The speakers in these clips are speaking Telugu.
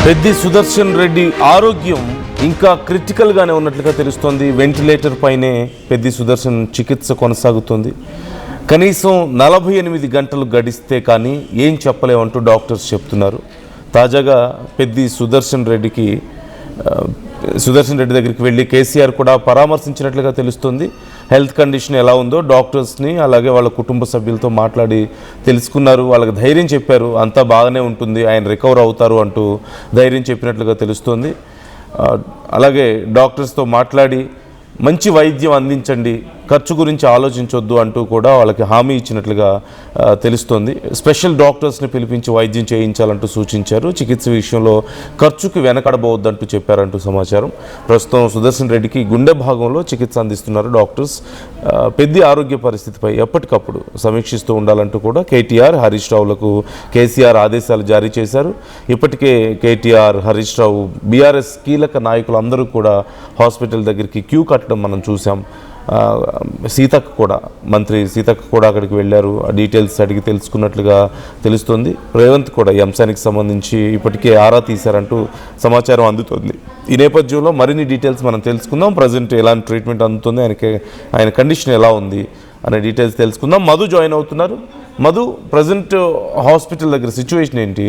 పెద్ది సుదర్శన్ రెడ్డి ఆరోగ్యం ఇంకా క్రిటికల్గానే ఉన్నట్లుగా తెలుస్తోంది. వెంటిలేటర్ పైనే పెద్ది సుదర్శన్ చికిత్స కొనసాగుతుంది. కనీసం 48 గంటలు గడిస్తే కానీ ఏం చెప్పలేమంటూ డాక్టర్స్ చెప్తున్నారు. తాజాగా పెద్ది సుదర్శన్ రెడ్డి దగ్గరికి వెళ్ళి కేసీఆర్ కూడా పరామర్శించినట్లుగా తెలుస్తుంది. హెల్త్ కండిషన్ ఎలా ఉందో డాక్టర్స్ని అలాగే వాళ్ళ కుటుంబ సభ్యులతో మాట్లాడి తెలుసుకున్నారు. వాళ్ళకి ధైర్యం చెప్పారు, అంతా బాగానే ఉంటుంది, ఆయన రికవర్ అవుతారు అంటూ ధైర్యం చెప్పినట్లుగా తెలుస్తుంది. అలాగే డాక్టర్స్తో మాట్లాడి మంచి వైద్యం అందించండి, ఖర్చు గురించి ఆలోచించొద్దు అంటూ కూడా వాళ్ళకి హామీ ఇచ్చినట్లుగా తెలుస్తోంది. స్పెషల్ డాక్టర్స్ని పిలిపించి వైద్యం చేయించాలంటూ సూచించారు. చికిత్స విషయంలో ఖర్చుకి వెనకడబోవద్దంటూ చెప్పారంటూ సమాచారం. ప్రస్తుతం సుదర్శన్ రెడ్డికి గుండె భాగంలో చికిత్స అందిస్తున్నారు డాక్టర్స్. పెద్ది ఆరోగ్య పరిస్థితిపై ఎప్పటికప్పుడు సమీక్షిస్తూ ఉండాలంటూ కూడా కేటీఆర్, హరీష్ రావులకు కేసీఆర్ ఆదేశాలు జారీ చేశారు. ఇప్పటికే కేటీఆర్, హరీష్ రావు, బీఆర్ఎస్ కీలక నాయకులు అందరూ కూడా హాస్పిటల్ దగ్గరికి క్యూ కట్టడం మనం చూసాం. మంత్రి సీతక్క కూడా అక్కడికి వెళ్ళారు. ఆ డీటెయిల్స్ అడిగి తెలుసుకున్నట్లుగా తెలుస్తుంది. రేవంత్ కూడా ఈ అంశానికి సంబంధించి ఇప్పటికే ఆరా తీశారంటూ సమాచారం అందుతుంది. ఈ నేపథ్యంలో మరిన్ని డీటెయిల్స్ మనం తెలుసుకుందాం. ప్రజెంట్ ఎలాంటి ట్రీట్మెంట్ అందుతుంది, ఆయన కండిషన్ ఎలా ఉంది అనే డీటెయిల్స్ తెలుసుకుందాం. మధు జాయిన్ అవుతున్నారు. మధు, ప్రజెంట్ హాస్పిటల్ దగ్గర సిచ్యువేషన్ ఏంటి,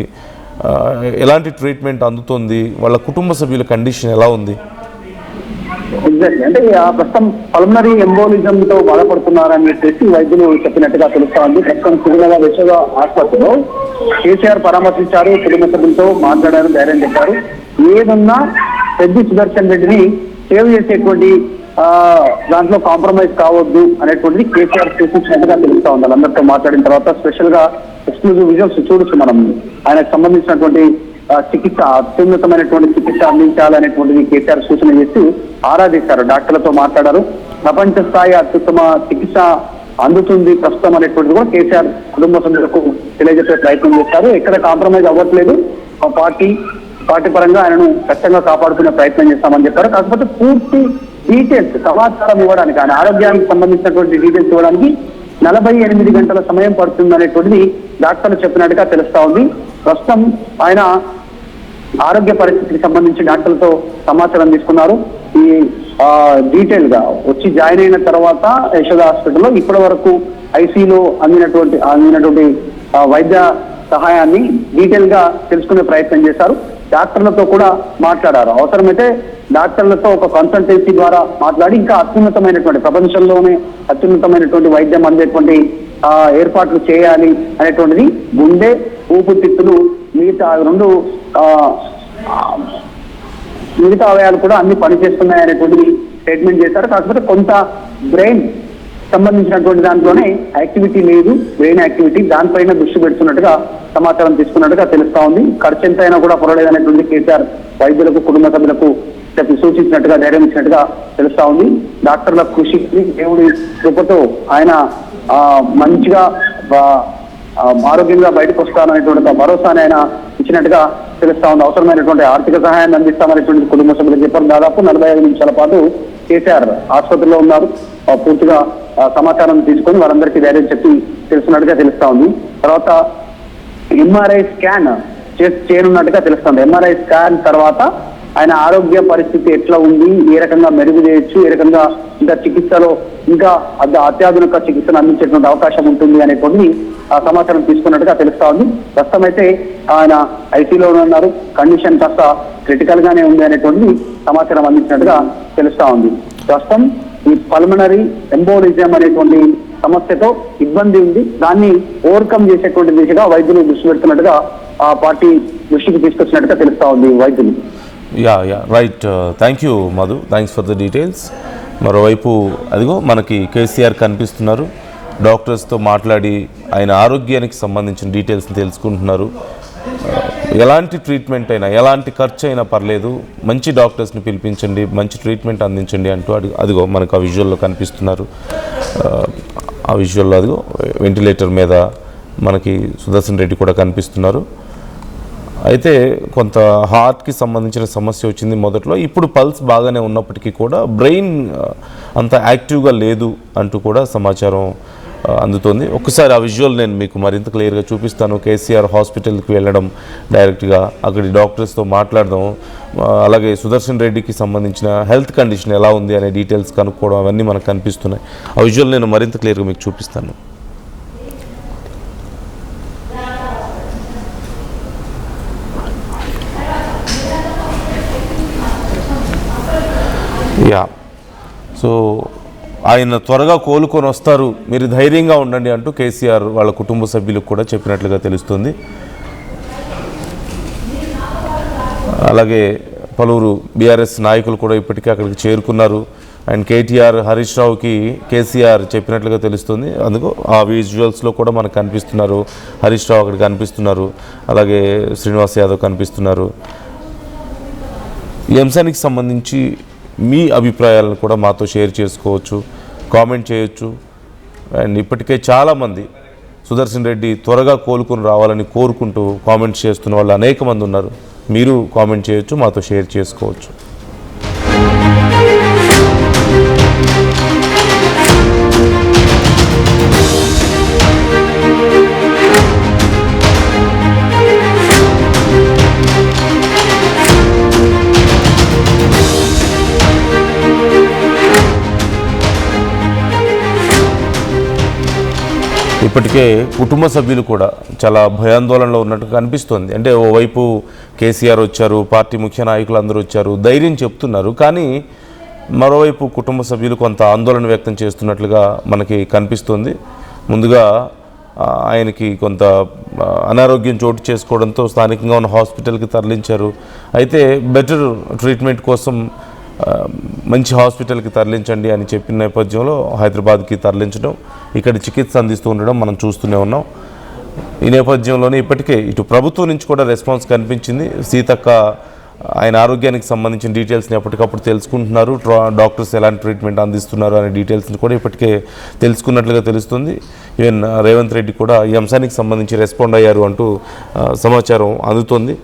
ఎలాంటి ట్రీట్మెంట్ అందుతుంది, వాళ్ళ కుటుంబ సభ్యుల కండిషన్ ఎలా ఉంది? ఎగ్జాక్ట్లీ, అంటే ప్రస్తుతం పల్మనరీ ఎంబోలిజం తో బాధపడుతున్నారని చెప్పేసి వైద్యులు చెప్పినట్టుగా తెలుస్తా ఉంది. ప్రస్తుతం సిరినగర్ యశోద ఆసుపత్రిలో కేసీఆర్ పరామర్శించారు, కుటుంబ సభ్యులతో మాట్లాడారు, ధైర్యం చెప్పారు. ఏదన్నా పెద్ది సుదర్శన్ రెడ్డిని సేవ్ చేసేటువంటి దాంట్లో కాంప్రమైజ్ కావద్దు అనేటువంటిది కేసీఆర్ సూచించినట్టుగా తెలుస్తా ఉంది. వాళ్ళందరితో మాట్లాడిన తర్వాత స్పెషల్ గా ఎక్స్క్లూజివ్ విజువల్స్ చూడొచ్చు మనం. ఆయనకు సంబంధించినటువంటి చికిత్స, అత్యున్నతమైనటువంటి చికిత్స అందించాలనేటువంటిది కేసీఆర్ సూచన చేసి ఆరాధిస్తారు. డాక్టర్లతో మాట్లాడారు. ప్రపంచ స్థాయి అత్యుత్తమ చికిత్స అందుతుంది ప్రస్తుతం అనేటువంటిది కూడా కేసీఆర్ కుటుంబ సభ్యులకు తెలియజెప్పే ప్రయత్నం చేశారు. ఎక్కడ కాంప్రమైజ్ అవ్వట్లేదు, పార్టీ పరంగా ఆయనను ఖచ్చితంగా కాపాడుకునే ప్రయత్నం చేస్తామని చెప్పారు. కాకపోతే పూర్తి డీటెయిల్స్, సమాచారం ఇవ్వడానికి, ఆయన ఆరోగ్యానికి సంబంధించినటువంటి డీటెయిల్స్ ఇవ్వడానికి 48 గంటల సమయం పడుతుంది అనేటువంటిది డాక్టర్లు చెప్పినట్టుగా తెలుస్తా ఉంది. ప్రస్తుతం ఆయన ఆరోగ్య పరిస్థితికి సంబంధించి డాక్టర్లతో సమాచారం తీసుకున్నారు. ఈ డీటెయిల్ గా వచ్చి జాయిన్ అయిన తర్వాత యశోద హాస్పిటల్లో ఇప్పటి వరకు ఐసీలో అందినటువంటి వైద్య సహాయాన్ని డీటెయిల్ గా తెలుసుకునే ప్రయత్నం చేశారు. డాక్టర్లతో కూడా మాట్లాడారు. అవసరమైతే డాక్టర్లతో ఒక కన్సల్టెన్సీ ద్వారా మాట్లాడి ఇంకా అత్యున్నతమైనటువంటి, ప్రపంచంలోనే అత్యున్నతమైనటువంటి వైద్యం అందేటువంటి ఏర్పాట్లు చేయాలి అనేటువంటిది, గుండె, ఊపిరితిత్తులు, మిగతా అవయాలు కూడా అన్ని పనిచేస్తున్నాయి అనేటువంటిది స్టేట్మెంట్ చేశారు. కాకపోతే కొంత బ్రెయిన్ సంబంధించినటువంటి దాంట్లోనే యాక్టివిటీ లేదు, బ్రెయిన్ యాక్టివిటీ, దానిపైన దృష్టి పెడుతున్నట్టుగా సమాచారం తీసుకున్నట్టుగా తెలుస్తా ఉంది. ఖర్చు ఎంత అయినా కూడా పర్వాలేదనేటువంటి కేసీఆర్ వైద్యులకు, కుటుంబ సభ్యులకు సూచించినట్టుగా, ధైర్యం ఇచ్చినట్టుగా తెలుస్తా ఉంది. డాక్టర్ల కృషికి దేవుడి కృపతో ఆయన మంచిగా ఆరోగ్యంగా బయటకు వస్తాననేటువంటి భరోసాని ఆయన ఇచ్చినట్టుగా తెలుస్తా ఉంది. అవసరమైనటువంటి ఆర్థిక సహాయాన్ని అందిస్తామనేటువంటి కుటుంబ సభ్యులకు చెప్పారు. దాదాపు 45 నిమిషాల పాటు కేసీఆర్ ఆసుపత్రిలో ఉన్నారు. పూర్తిగా సమాచారం తీసుకొని వారందరికీ ధైర్యం చెప్పి తెలుస్తున్నట్టుగా తెలుస్తా ఉంది. తర్వాత ఎంఆర్ఐ స్కాన్ చేయనున్నట్టుగా తెలుస్తుంది. ఎంఆర్ఐ స్కాన్ తర్వాత ఆయన ఆరోగ్య పరిస్థితి ఎట్లా ఉంది, ఏ రకంగా మెరుగు చేయొచ్చు, ఏ రకంగా ఇంకా చికిత్సలో ఇంకా అత్యాధునిక చికిత్సను అందించేటువంటి అవకాశం ఉంటుంది అనేటువంటి సమాచారం తీసుకున్నట్టుగా తెలుస్తా ఉంది. ప్రస్తుతం అయితే ఆయన ఐసీలో ఉన్నారు, కండిషన్ కాస్త క్రిటికల్ గానే ఉంది అనేటువంటి సమాచారం అందించినట్టుగా తెలుస్తా ఉంది. ప్రస్తుతం ఈ పల్మనరీ ఎంబోలిజం అనేటువంటి సమస్యతో ఇబ్బంది ఉంది, దాన్ని ఓవర్కమ్ చేసేటువంటి దిశగా వైద్యులు దృష్టి పెడుతున్నట్టుగా ఆ పార్టీ దృష్టికి తీసుకొచ్చినట్టుగా తెలుస్తా ఉంది వైద్యులు. Right, thank you Madhu, thanks for the details. మరోవైపు అదిగో మనకి కేసీఆర్ కనిపిస్తున్నారు. డాక్టర్స్తో మాట్లాడి ఆయన ఆరోగ్యానికి సంబంధించిన డీటెయిల్స్ని తెలుసుకుంటున్నారు. ఎలాంటి ట్రీట్మెంట్ అయినా, ఎలాంటి ఖర్చు అయినా పర్లేదు, మంచి డాక్టర్స్ని పిలిపించండి, మంచి ట్రీట్మెంట్ అందించండి అంటూ అదిగో మనకు ఆ విజువల్లో కనిపిస్తున్నారు. ఆ విజువల్లో అదిగో వెంటిలేటర్ మీద మనకి సుదర్శన్ రెడ్డి కూడా కనిపిస్తున్నారు. అయితే కొంత హార్ట్కి సంబంధించిన సమస్య వచ్చింది మొదట్లో. ఇప్పుడు పల్స్ బాగానే ఉన్నప్పటికీ కూడా బ్రెయిన్ అంత యాక్టివ్గా లేదు అంటూ కూడా సమాచారం అందుతోంది. ఒక్కసారి ఆ విజువల్ నేను మీకు మరింత క్లియర్గా చూపిస్తాను. కేసీఆర్ హాస్పిటల్కి వెళ్ళడం డైరెక్ట్గా, అక్కడి డాక్టర్స్తో మాట్లాడడం, అలాగే సుదర్శన్ రెడ్డికి సంబంధించిన హెల్త్ కండిషన్ ఎలా ఉంది అనే డీటెయిల్స్ కనుక్కోవడం, అవన్నీ మనకు కనిపిస్తున్నాయి. ఆ విజువల్ నేను మరింత క్లియర్గా మీకు చూపిస్తాను. సో ఆయన త్వరగా కోలుకొని వస్తారు, మీరు ధైర్యంగా ఉండండి అంటూ కేసీఆర్ వాళ్ళ కుటుంబ సభ్యులకు కూడా చెప్పినట్లుగా తెలుస్తుంది. అలాగే పలువురు బీఆర్ఎస్ నాయకులు కూడా ఇప్పటికే అక్కడికి చేరుకున్నారు. అండ్ కేటీఆర్, హరీష్ రావుకి కేసీఆర్ చెప్పినట్లుగా తెలుస్తుంది. అందుకు ఆ విజువల్స్లో కూడా మనకు కనిపిస్తున్నారు. హరీష్ రావు అక్కడ కనిపిస్తున్నారు, అలాగే శ్రీనివాస్ యాదవ్ కనిపిస్తున్నారు. ఈ అంశానికి సంబంధించి మీ అభిప్రాయాలను కూడా మాతో షేర్ చేసుకోవచ్చు, కామెంట్ చేయొచ్చు. అండ్ ఇప్పటికే చాలామంది సుదర్శన్ రెడ్డి త్వరగా కోలుకొని రావాలని కోరుకుంటూ కామెంట్స్ చేస్తున్న వాళ్ళు అనేక మంది ఉన్నారు. మీరు కామెంట్ చేయొచ్చు, మాతో షేర్ చేసుకోవచ్చు. ఇప్పటికే కుటుంబ సభ్యులు కూడా చాలా భయాందోళనలో ఉన్నట్టు కనిపిస్తుంది. అంటే ఓవైపు కేసీఆర్ వచ్చారు, పార్టీ ముఖ్య నాయకులు అందరూ వచ్చారు, ధైర్యం చెప్తున్నారు. కానీ మరోవైపు కుటుంబ సభ్యులు కొంత ఆందోళన వ్యక్తం చేస్తున్నట్లుగా మనకి కనిపిస్తుంది. ముందుగా ఆయనకి కొంత అనారోగ్యం చోటు చేసుకోవడంతో స్థానికంగా ఉన్న హాస్పిటల్కి తరలించారు. అయితే బెటర్ ట్రీట్మెంట్ కోసం మంచి హాస్పిటల్కి తరలించండి అని చెప్పిన నేపథ్యంలో హైదరాబాద్కి తరలించడం, ఇక్కడ చికిత్స అందిస్తూ ఉండడం మనం చూస్తూనే ఉన్నాం. ఈ నేపథ్యంలోనే ఇప్పటికే ఇటు ప్రభుత్వం నుంచి కూడా రెస్పాన్స్ కనిపించింది. సీతక్క ఆయన ఆరోగ్యానికి సంబంధించిన డీటెయిల్స్ని ఎప్పటికప్పుడు తెలుసుకుంటున్నారు. డాక్టర్స్ ఎలాంటి ట్రీట్మెంట్ అందిస్తున్నారు అనే డీటెయిల్స్ని కూడా ఇప్పటికే తెలుసుకున్నట్లుగా తెలుస్తుంది. ఈవెన్ రేవంత్ రెడ్డి కూడా ఈ అంశానికి సంబంధించి రెస్పాండ్ అయ్యారు అంటూ సమాచారం అందుతోంది.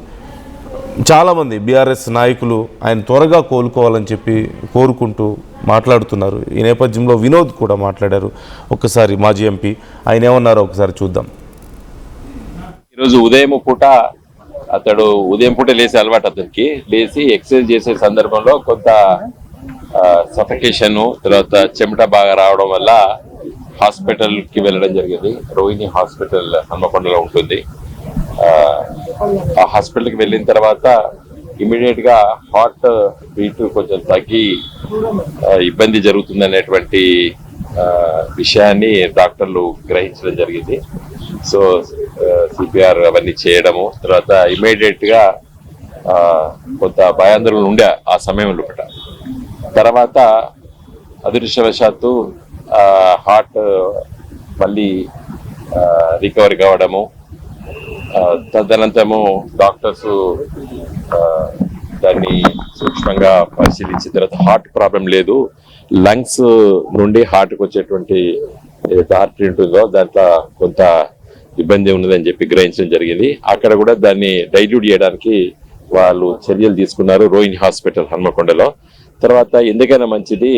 చాలామంది బీఆర్ఎస్ నాయకులు ఆయన త్వరగా కోలుకోవాలని చెప్పి కోరుకుంటూ మాట్లాడుతున్నారు. ఈ నేపథ్యంలో వినోద్ కూడా మాట్లాడారు. ఒక్కసారి మాజీ ఎంపీ ఆయన ఏమన్నారో ఒకసారి చూద్దాం. ఈరోజు ఉదయం పూట అతడు లేసే అలవాటు, అతనికి లేచి ఎక్సర్సైజ్ చేసే సందర్భంలో కొంత సఫకేషన్, తర్వాత చెమట బాగా రావడం వల్ల హాస్పిటల్కి వెళ్ళడం జరిగింది. రోహిణి హాస్పిటల్ హన్మకొండలో ఉంటుంది. ఆ హాస్పిటల్కి వెళ్ళిన తర్వాత ఇమీడియట్ గా హార్ట్ బీట్ కొంచెం తగ్గి ఇబ్బంది జరుగుతుంది అనేటువంటి విషయాన్ని డాక్టర్లు గ్రహించడం జరిగింది. సో సిపిఆర్ అవన్నీ చేయడము, తర్వాత ఇమీడియట్ గా కొంత భయాందోళన ఉండే ఆ సమయంలో. తర్వాత అదృష్టవశాత్తు హార్ట్ మళ్ళీ రికవరీ కావడము, తదనంతరము డాక్టర్స్ దాన్ని సూక్ష్మంగా పరిశీలించిన తర్వాత హార్ట్ ప్రాబ్లం లేదు, లంగ్స్ నుండి హార్ట్కి వచ్చేటువంటి ఆర్టరీ ఉంటుందో దాంట్లో కొంత ఇబ్బంది ఉన్నదని చెప్పి గ్రహించడం జరిగింది. అక్కడ కూడా దాన్ని డైల్యూట్ చేయడానికి వాళ్ళు చర్యలు తీసుకున్నారు రోహిణి హాస్పిటల్ హన్మకొండలో. తర్వాత ఎందుకైనా మంచిది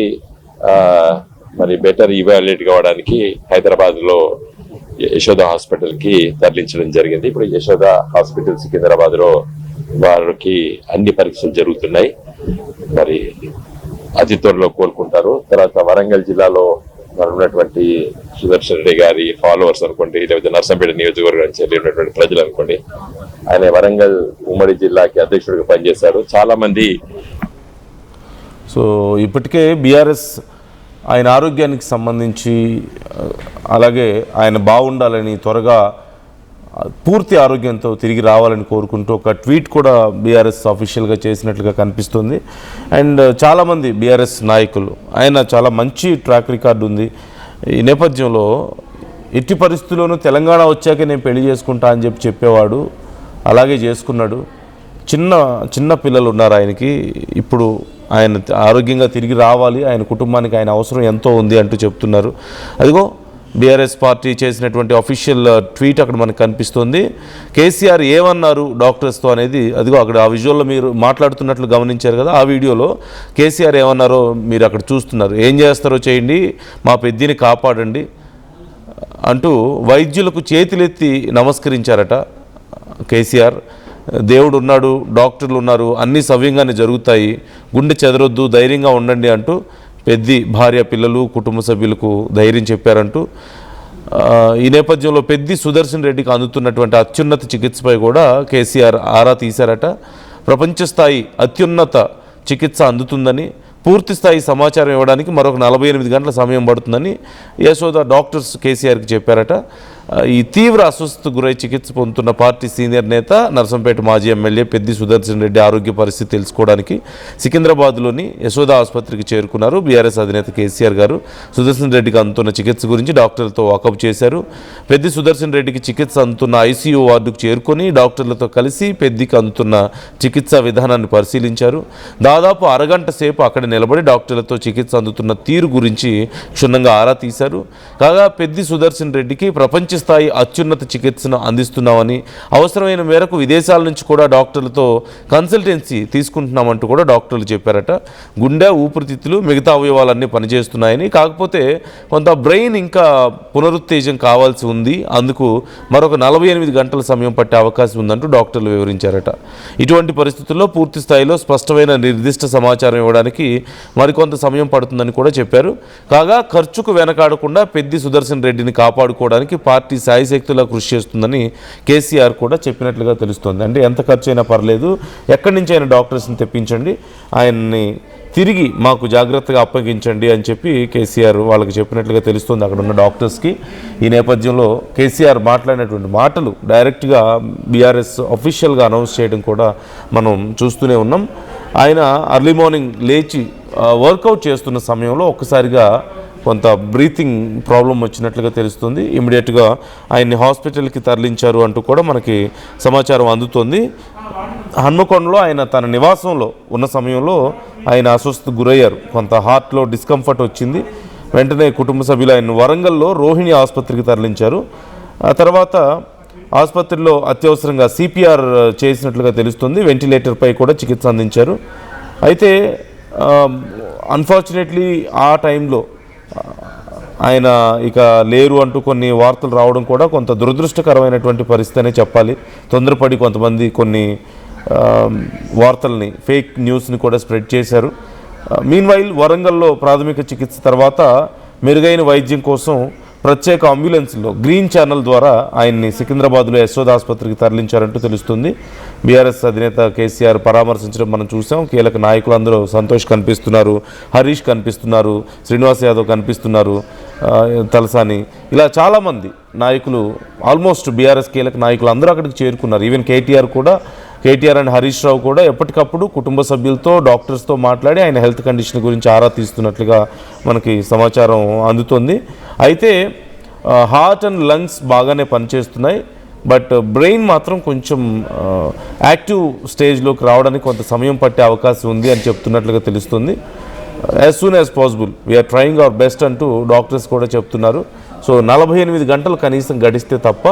మరి బెటర్ ఇవాల్యుయేట్ కావడానికి హైదరాబాద్ లో యశోద హాస్పిటల్ కి తరలించడం జరిగింది. ఇప్పుడు యశోద హాస్పిటల్ సికింద్రాబాద్ లో వారికి అన్ని పరీక్షలు జరుగుతున్నాయి. మరి అతి త్వరలో కోలుకుంటారు. తర్వాత వరంగల్ జిల్లాలో ఉన్నటువంటి సుదర్శన్ రెడ్డి గారి ఫాలోవర్స్ అనుకోండి, లేకపోతే నర్సంపేట నియోజకవర్గానికి చెల్లి ఉన్నటువంటి ప్రజలు అనుకోండి, ఆయన వరంగల్ ఉమ్మడి జిల్లాకి అధ్యక్షుడిగా పనిచేశారు. చాలా మంది. సో ఇప్పటికే బీఆర్ఎస్ ఆయన ఆరోగ్యానికి సంబంధించి, అలాగే ఆయన బాగుండాలని, త్వరగా పూర్తి ఆరోగ్యంతో తిరిగి రావాలని కోరుకుంటూ ఒక ట్వీట్ కూడా బీఆర్ఎస్ అఫీషియల్గా చేసినట్లుగా కనిపిస్తుంది. అండ్ చాలామంది బీఆర్ఎస్ నాయకులు, ఆయన చాలా మంచి ట్రాక్ రికార్డు ఉంది. ఈ నేపథ్యంలో ఎట్టి పరిస్థితుల్లోనూ తెలంగాణ వచ్చాక నేను పెళ్లి చేసుకుంటా అని చెప్పేవాడు, అలాగే చేసుకున్నాడు. చిన్న పిల్లలు ఉన్నారు ఆయనకి. ఇప్పుడు ఆయన ఆరోగ్యంగా తిరిగి రావాలి, ఆయన కుటుంబానికి ఆయన అవసరం ఎంతో ఉంది అంటూ చెప్తున్నారు. అదిగో బీఆర్ఎస్ పార్టీ చేసినటువంటి అఫీషియల్ ట్వీట్ అక్కడ మనకు కనిపిస్తుంది. కేసీఆర్ ఏమన్నారు డాక్టర్స్తో అనేది అదిగో అక్కడ ఆ విజువల్లో మీరు మాట్లాడుతున్నట్లు గమనించారు కదా. ఆ వీడియోలో కేసీఆర్ ఏమన్నారో మీరు అక్కడ చూస్తున్నారు. ఏం చేస్తారో చేయండి, మా పెద్దిని కాపాడండి, అంటూ వైద్యులకు చేతులెత్తి నమస్కరించారట కేసీఆర్. దేవుడు ఉన్నాడు, డాక్టర్లు ఉన్నారు, అన్నీ సవ్యంగానే జరుగుతాయి, గుండె చెదరొద్దు, ధైర్యంగా ఉండండి అంటూ పెద్ది భార్య, పిల్లలు, కుటుంబ సభ్యులకు ధైర్యం చెప్పారంటూ ఈ నేపథ్యంలో పెద్ది సుదర్శన్ రెడ్డికి అందుతున్నటువంటి అత్యున్నత చికిత్సపై కూడా కేసీఆర్ ఆరా తీశారట. ప్రపంచ స్థాయి అత్యున్నత చికిత్స అందుతుందని, పూర్తి స్థాయి సమాచారం ఇవ్వడానికి మరొక 48 గంటల సమయం పడుతుందని యశోద డాక్టర్స్ కేసీఆర్కి చెప్పారట. ఈ తీవ్ర అస్వస్థతకు గురై చికిత్స పొందుతున్న పార్టీ సీనియర్ నేత, నర్సంపేట మాజీ ఎమ్మెల్యే పెద్ది సుదర్శన్ రెడ్డి ఆరోగ్య పరిస్థితి తెలుసుకోవడానికి సికింద్రాబాద్లోని యశోద ఆసుపత్రికి చేరుకున్నారు. బీఆర్ఎస్ అధినేత కేసీఆర్ గారు సుదర్శన్ రెడ్డికి అందుతున్న చికిత్స గురించి డాక్టర్లతో వాకప్ చేశారు. పెద్ది సుదర్శన్ రెడ్డికి చికిత్స అందుతున్న ఐసీయూ వార్డుకు చేరుకొని డాక్టర్లతో కలిసి పెద్దికి అందుతున్న చికిత్సా విధానాన్ని పరిశీలించారు. దాదాపు అరగంట సేపు అక్కడ నిలబడి డాక్టర్లతో చికిత్స అందుతున్న తీరు గురించి క్షుణ్ణంగా ఆరా తీశారు. కాగా పెద్ది సుదర్శన్ రెడ్డికి ప్రపంచ స్థాయి అత్యున్నత చికిత్సను అందిస్తున్నామని, అవసరమైన మేరకు విదేశాల నుంచి కూడా డాక్టర్లతో కన్సల్టెన్సీ తీసుకుంటున్నామంటూ కూడా డాక్టర్లు చెప్పారట. గుండె, ఊపిరితిత్తులు, మిగతా అవయవాలన్నీ పనిచేస్తున్నాయని, కాకపోతే కొంత బ్రెయిన్ ఇంకా పునరుత్తేజం కావాల్సి ఉంది, అందుకు మరొక 48 గంటల సమయం పట్టే అవకాశం ఉందంటూ డాక్టర్లు వివరించారట. ఇటువంటి పరిస్థితుల్లో పూర్తి స్థాయిలో స్పష్టమైన నిర్దిష్ట సమాచారం ఇవ్వడానికి మరికొంత సమయం పడుతుందని కూడా చెప్పారు. కాగా ఖర్చుకు వెనకాడకుండా పెద్ది సుదర్శన్ రెడ్డిని కాపాడుకోవడానికి పార్టీ శాయశక్తులా కృషి చేస్తుందని కేసీఆర్ కూడా చెప్పినట్లుగా తెలుస్తోంది. అంటే ఎంత ఖర్చు అయినా పర్లేదు, ఎక్కడి నుంచి అయినా డాక్టర్స్ని తెప్పించండి, ఆయన్ని తిరిగి మాకు జాగ్రత్తగా అప్పగించండి అని చెప్పి కేసీఆర్ వాళ్ళకి చెప్పినట్లుగా తెలుస్తుంది అక్కడ ఉన్న డాక్టర్స్కి. ఈ నేపథ్యంలో కేసీఆర్ మాట్లాడినటువంటి మాటలు డైరెక్ట్గా బీఆర్ఎస్ అఫీషియల్గా అనౌన్స్ చేయడం కూడా మనం చూస్తూనే ఉన్నాం. ఆయన అర్లీ మార్నింగ్ లేచి వర్కౌట్ చేస్తున్న సమయంలో ఒక్కసారిగా కొంత బ్రీతింగ్ ప్రాబ్లం వచ్చినట్లుగా తెలుస్తుంది. ఇమీడియట్గా ఆయన్ని హాస్పిటల్కి తరలించారు అంటూ కూడా మనకి సమాచారం అందుతోంది. హన్మకొండలో ఆయన తన నివాసంలో ఉన్న సమయంలో ఆయన అస్వస్థతకు గురయ్యారు. కొంత హార్ట్లో డిస్కంఫర్ట్ వచ్చింది. వెంటనే కుటుంబ సభ్యులు ఆయన వరంగల్లో రోహిణి ఆసుపత్రికి తరలించారు. ఆ తర్వాత ఆసుపత్రిలో అత్యవసరంగా సిపిఆర్ చేసినట్లుగా తెలుస్తుంది. వెంటిలేటర్పై కూడా చికిత్స అందించారు. అయితే అన్ఫార్చునేట్లీ ఆ టైంలో ఆయన ఇక లేరు అంటూ కొన్ని వార్తలు రావడం కూడా కొంత దురదృష్టకరమైనటువంటి పరిస్థితి అనే చెప్పాలి. తొందరపడి కొంతమంది కొన్ని వార్తల్ని, ఫేక్ న్యూస్ని కూడా స్ప్రెడ్ చేశారు. మీన్వైల్ వరంగల్లో ప్రాథమిక చికిత్స తర్వాత మెరుగైన వైద్యం కోసం ప్రత్యేక అంబులెన్స్లో గ్రీన్ ఛానల్ ద్వారా ఆయన్ని సికింద్రాబాద్లో యశోద ఆసుపత్రికి తరలించారంటూ తెలుస్తుంది. బీఆర్ఎస్ అధినేత కేసీఆర్ పరామర్శించడం మనం చూసాం. కీలక నాయకులందరూ సంతోష్ కనిపిస్తున్నారు, హరీష్ కనిపిస్తున్నారు, శ్రీనివాస్ యాదవ్ కనిపిస్తున్నారు, తలసాని, ఇలా చాలామంది నాయకులు, ఆల్మోస్ట్ బీఆర్ఎస్ కీలక నాయకులు అందరూ అక్కడికి చేరుకున్నారు. ఈవెన్ కేటీఆర్ అండ్ హరీష్ రావు కూడా ఎప్పటికప్పుడు కుటుంబ సభ్యులతో, డాక్టర్స్తో మాట్లాడి ఆయన హెల్త్ కండిషన్ గురించి ఆరా తీస్తున్నట్లుగా మనకి సమాచారం అందుతుంది. అయితే హార్ట్ అండ్ లంగ్స్ బాగానే పనిచేస్తున్నాయి, బట్ బ్రెయిన్ మాత్రం కొంచెం యాక్టివ్ స్టేజ్లోకి రావడానికి కొంత సమయం పట్టే అవకాశం ఉంది అని చెప్తున్నట్లుగా తెలుస్తుంది. As soon as possible we are trying our best అంటూ డాక్టర్స్ కూడా చెప్తున్నారు. సో 48 గంటలు కనీసం గడిస్తే తప్ప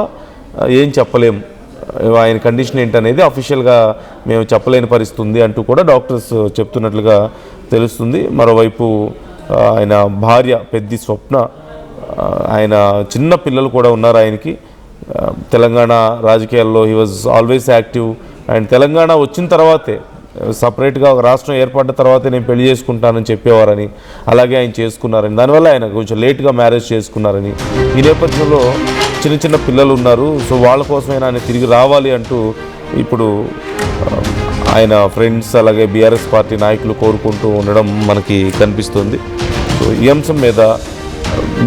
ఏం చెప్పలేము, ఆయన కండిషన్ ఏంటనేది అఫీషియల్గా మేము చెప్పలేని పరిస్థితి ఉంది అంటూ కూడా డాక్టర్స్ చెప్తున్నట్లుగా తెలుస్తుంది. మరోవైపు ఆయన భార్య పెద్ది స్వప్న, ఆయన చిన్న పిల్లలు కూడా ఉన్నారు ఆయనకి. తెలంగాణ రాజకీయాల్లో he was always active. And Telangana వచ్చిన తర్వాతే, సపరేట్గా ఒక రాష్ట్రం ఏర్పడ్డ తర్వాతే నేను పెళ్లి చేసుకుంటానని చెప్పేవారని, అలాగే ఆయన చేసుకున్నారని, దానివల్ల ఆయన కొంచెం లేట్గా మ్యారేజ్ చేసుకున్నారని, ఈ నేపథ్యంలో చిన్న పిల్లలు ఉన్నారు, సో వాళ్ళ కోసమైనా ఆయన తిరిగి రావాలి అంటూ ఇప్పుడు ఆయన ఫ్రెండ్స్ అలాగే బీఆర్ఎస్ పార్టీ నాయకులు కోరుకుంటూ ఉండడం మనకి కనిపిస్తుంది. సో ఈ అంశం మీద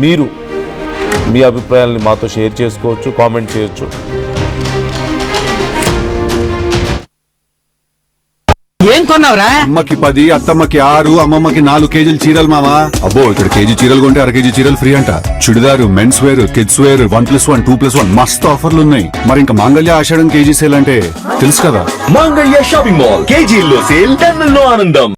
మీరు మీ అభిప్రాయాలని మాతో షేర్ చేసుకోవచ్చు, కామెంట్ చేయొచ్చు. ఏం కొన్నావురా? అమ్మకి 10, అత్తమ్మకి 6, అమ్మమ్మకి 4 కేజీలు చీరలు మావా. అబ్బో, ఇక్కడ కేజీ చీరలు కొంటే అర కేజీ చీరలు ఫ్రీ అంట. Churidar, men's wear, kids wear 1+1, 2+1 మస్తు ఆఫర్లు ఉన్నాయి. మరి ఇంకా మాంగళ్య ఆషాఢం కేజీ సేల్ అంటే తెలుసు కదా. మాంగళ్య షాపింగ్ మాల్ కేజీల్లో సేల్, టన్నుల్లో ఆనందం.